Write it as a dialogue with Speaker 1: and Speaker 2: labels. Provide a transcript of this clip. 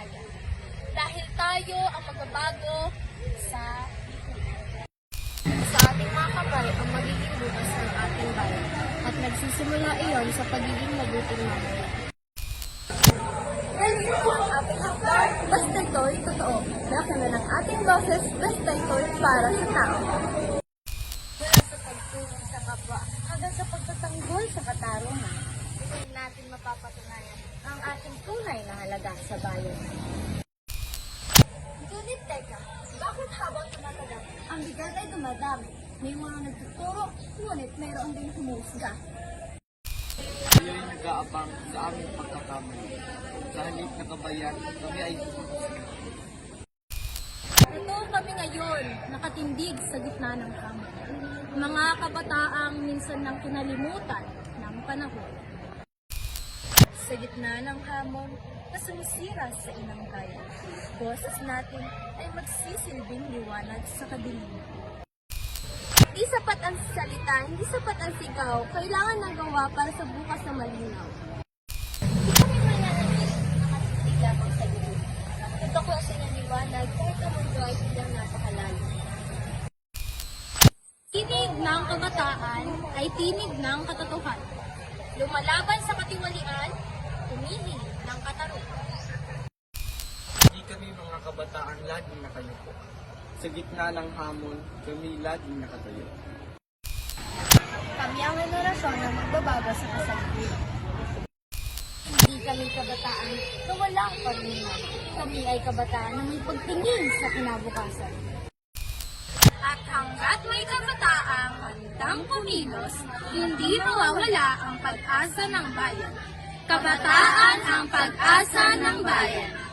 Speaker 1: bayan. Dahil tayo ang magbabago sa ating mga kamay ang magiging bukas ng ating bayan at nagsisimula iyon sa pagiging mabuting mamamayan. Ganito po ang ating hakbang, basta ito'y totoo. Laki na ng ating boses, basta ito'y para sa tao. Mula sa pagtulong sa kapwa hanggang sa pagtatanggol sa katarungan, hindi natin mapapatunayan ang ating tunay na halaga sa bayan. Ngunit teka, bakit habang tumatagal, ang bigat ay dumadami? May mga nagtuturo, ngunit mayroon din humusga.
Speaker 2: Tayo ay nag-aabang sa aming pagkakamali. Sa halip na kabayan, kami ay
Speaker 1: Ito kami ngayon, nakatindig sa gitna ng kamay. Mga kabataang minsan nang kinalimutan ng panahon. Sa gitna ng hamon na sumisira sa inang bayan, boses natin ay magsisilbing liwanag sa kadiliman. Hindi sapat ang salita, hindi sapat ang sigaw, kailangan ng gawa para sa bukas na malinaw. Hindi kami mananatiling nakatitig lamang sa gilid. Ito ko sa inyong liwanag kahit ang mundo ay bilang napakalayo. Tinig ng kabataan ay tinig ng katotohanan. Lumalaban sa katiwalian, humihingi ng katarungan.
Speaker 2: hindi kami mga kabataan laging nakayuko. Sa gitna ng hamon, kami laging nakatayo.
Speaker 1: Kami ang henerasyon na magbabago sa kasalukuyan. Hindi kami kabataan na walang paglingan. Kami ay kabataan na may pagtingin sa kinabukasan. At hanggat may kabataang handang kumilos, hindi mawawala ang pag-asa ng bayan. Kabataan ang pag-asa ng bayan.